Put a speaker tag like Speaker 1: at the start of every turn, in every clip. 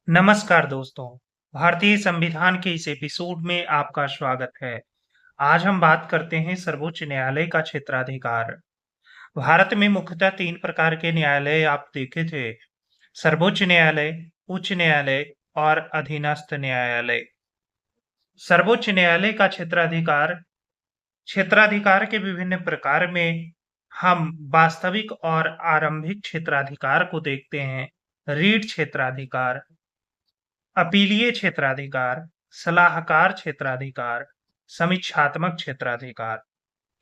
Speaker 1: नमस्कार दोस्तों, भारतीय संविधान के इस एपिसोड में आपका स्वागत है। आज हम बात करते हैं सर्वोच्च न्यायालय का क्षेत्राधिकार। भारत में मुख्यतः 3 प्रकार के न्यायालय आप देखे थे, सर्वोच्च न्यायालय, उच्च न्यायालय और अधीनस्थ न्यायालय। सर्वोच्च न्यायालय का क्षेत्राधिकार क्षेत्राधिकार के विभिन्न प्रकार में हम वास्तविक और आरंभिक क्षेत्राधिकार को देखते हैं। रीट क्षेत्राधिकार, अपीलीय क्षेत्राधिकार, सलाहकार क्षेत्राधिकार, समीक्षात्मक क्षेत्राधिकार।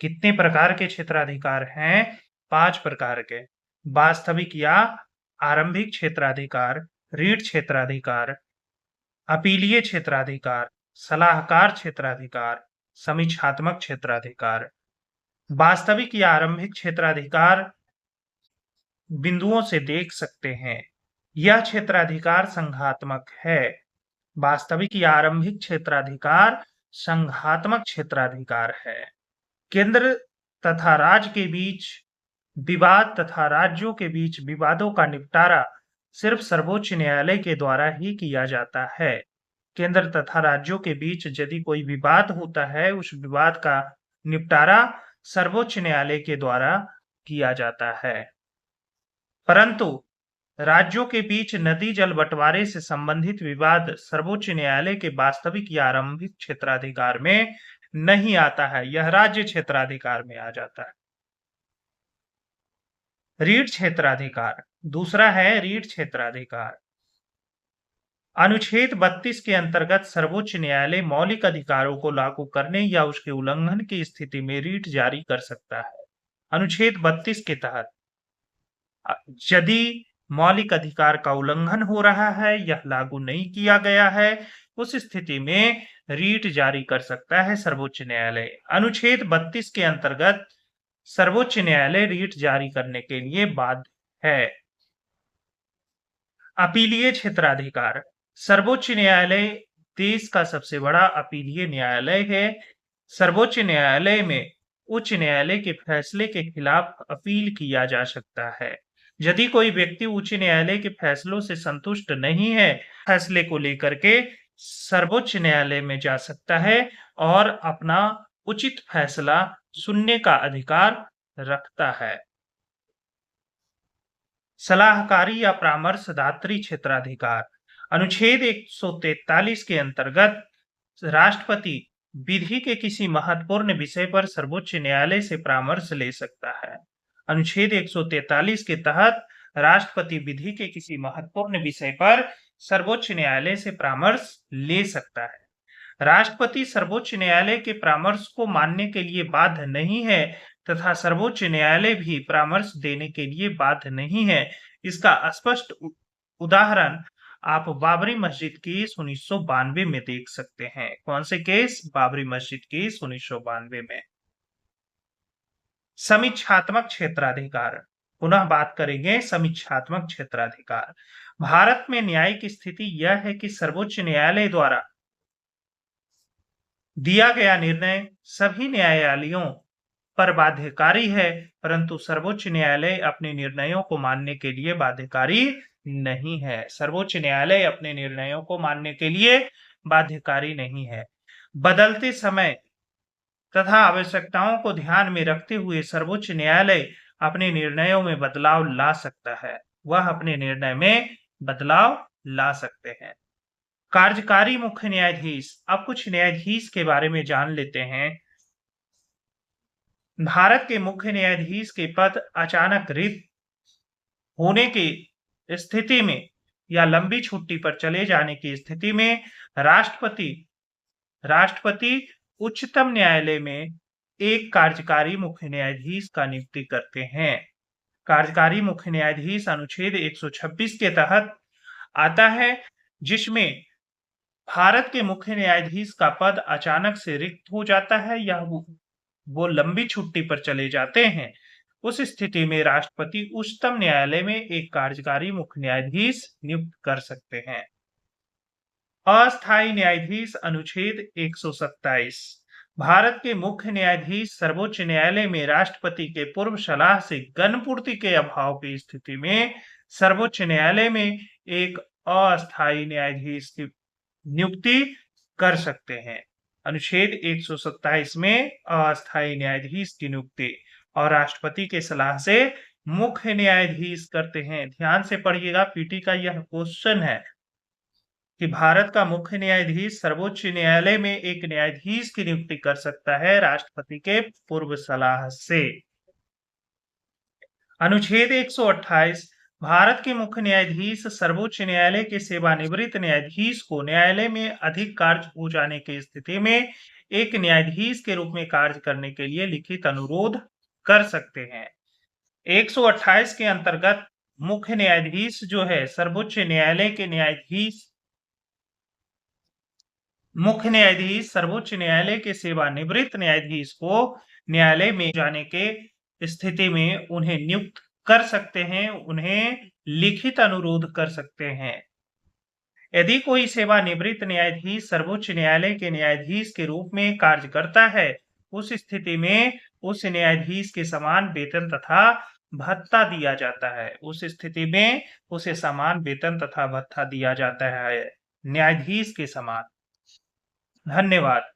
Speaker 1: कितने प्रकार के क्षेत्राधिकार हैं? 5 प्रकार के। वास्तविक या आरंभिक क्षेत्राधिकार, रीट क्षेत्राधिकार, अपीलीय क्षेत्राधिकार, सलाहकार क्षेत्राधिकार, समीक्षात्मक क्षेत्राधिकार। वास्तविक या आरंभिक क्षेत्राधिकार बिंदुओं से देख सकते हैं। यह क्षेत्राधिकार संघात्मक है। वास्तविक या आरंभिक क्षेत्राधिकार संघात्मक क्षेत्राधिकार है। केंद्र तथा राज्य के बीच विवाद तथा राज्यों के बीच विवादों का निपटारा सिर्फ सर्वोच्च न्यायालय के द्वारा ही किया जाता है। केंद्र तथा राज्यों के बीच यदि कोई विवाद होता है, उस विवाद का निपटारा सर्वोच्च न्यायालय के द्वारा किया जाता है। परंतु राज्यों के बीच नदी जल बंटवारे से संबंधित विवाद सर्वोच्च न्यायालय के वास्तविक या आरंभिक क्षेत्राधिकार में नहीं आता है, यह राज्य क्षेत्राधिकार में आ जाता है। रीट क्षेत्राधिकार, दूसरा है रीट क्षेत्राधिकार। अनुच्छेद 32 के अंतर्गत सर्वोच्च न्यायालय मौलिक अधिकारों को लागू करने या उसके उल्लंघन की स्थिति में रीट जारी कर सकता है। अनुच्छेद 32 के तहत यदि मौलिक अधिकार का उल्लंघन हो रहा है, यह लागू नहीं किया गया है, उस स्थिति में रीट जारी कर सकता है सर्वोच्च न्यायालय। अनुच्छेद 32 के अंतर्गत सर्वोच्च न्यायालय रीट जारी करने के लिए बाध्य है। अपीलीय क्षेत्राधिकार, सर्वोच्च न्यायालय देश का सबसे बड़ा अपीलीय न्यायालय है। सर्वोच्च न्यायालय में उच्च न्यायालय के फैसले के खिलाफ अपील किया जा सकता है। यदि कोई व्यक्ति उच्च न्यायालय के फैसलों से संतुष्ट नहीं है, फैसले को लेकर के सर्वोच्च न्यायालय में जा सकता है और अपना उचित फैसला सुनने का अधिकार रखता है। सलाहकारी या परामर्शदात्री क्षेत्राधिकार, अनुच्छेद 143 के अंतर्गत राष्ट्रपति विधि के किसी महत्वपूर्ण विषय पर सर्वोच्च न्यायालय से परामर्श ले सकता है। अनुच्छेद 143 के तहत राष्ट्रपति विधि के किसी महत्वपूर्ण विषय पर सर्वोच्च न्यायालय से परामर्श ले सकता है। राष्ट्रपति सर्वोच्च न्यायालय के परामर्श को मानने के लिए बाध्य नहीं है तथा सर्वोच्च न्यायालय भी परामर्श देने के लिए बाध्य नहीं है। इसका स्पष्ट उदाहरण आप बाबरी मस्जिद केस 1992 में देख सकते हैं। कौन से केस? बाबरी मस्जिद केस 1992 में। समीक्षात्मक क्षेत्राधिकार, पुनः बात करेंगे समीक्षात्मक क्षेत्राधिकार। भारत में न्यायिक स्थिति यह है कि सर्वोच्च न्यायालय द्वारा दिया गया निर्णय सभी न्यायालयों पर बाध्यकारी है, परंतु सर्वोच्च न्यायालय अपने निर्णयों को मानने के लिए बाध्यकारी नहीं है। सर्वोच्च न्यायालय अपने निर्णयों को मानने के लिए बाध्यकारी नहीं है। बदलते समय तथा आवश्यकताओं को ध्यान में रखते हुए सर्वोच्च न्यायालय अपने निर्णयों में बदलाव ला सकता है। वह अपने निर्णय में बदलाव ला सकते हैं। कार्यकारी मुख्य न्यायाधीश, अब कुछ न्यायाधीश के बारे में जान लेते हैं। भारत के मुख्य न्यायाधीश के पद अचानक रिक्त होने की स्थिति में या लंबी छुट्टी पर चले जाने की स्थिति में राष्ट्रपति उच्चतम न्यायालय में एक कार्यकारी मुख्य न्यायाधीश का नियुक्ति करते हैं। कार्यकारी मुख्य न्यायाधीश अनुच्छेद 126 के तहत आता है, जिसमें भारत के मुख्य न्यायाधीश का पद अचानक से रिक्त हो जाता है या वो लंबी छुट्टी पर चले जाते हैं। उस स्थिति में राष्ट्रपति उच्चतम न्यायालय में एक कार्यकारी मुख्य न्यायाधीश नियुक्त कर सकते हैं। अस्थायी न्यायाधीश, अनुच्छेद 127, भारत के मुख्य न्यायाधीश सर्वोच्च न्यायालय में राष्ट्रपति के पूर्व सलाह से गणपूर्ति के अभाव की स्थिति में सर्वोच्च न्यायालय में एक अस्थायी न्यायाधीश की नियुक्ति कर सकते हैं। अनुच्छेद 127 में अस्थायी न्यायाधीश की नियुक्ति और राष्ट्रपति के सलाह से मुख्य न्यायाधीश करते हैं। ध्यान से पढ़िएगा, पीटी का यह क्वेश्चन है कि भारत का मुख्य न्यायाधीश सर्वोच्च न्यायालय में एक न्यायाधीश की नियुक्ति कर सकता है राष्ट्रपति के पूर्व सलाह से। अनुच्छेद 128 भारत के मुख्य न्यायाधीश सर्वोच्च न्यायालय के सेवानिवृत्त न्यायाधीश को न्यायालय में अधिक कार्य हो जाने की स्थिति में एक न्यायाधीश के रूप में कार्य करने के लिए लिखित अनुरोध कर सकते हैं। 128 के अंतर्गत मुख्य न्यायाधीश जो है सर्वोच्च न्यायालय के मुख्य न्यायाधीश सर्वोच्च न्यायालय के सेवानिवृत्त न्यायाधीश को न्यायालय में जाने के स्थिति में उन्हें नियुक्त कर सकते हैं, उन्हें लिखित अनुरोध कर सकते हैं। यदि कोई सेवानिवृत्त न्यायाधीश सर्वोच्च न्यायालय के न्यायाधीश के रूप में कार्य करता है, उस स्थिति में उस न्यायाधीश के समान वेतन तथा भत्ता दिया जाता है। उस स्थिति में उसे समान वेतन तथा भत्ता दिया जाता है, न्यायाधीश के समान। धन्यवाद।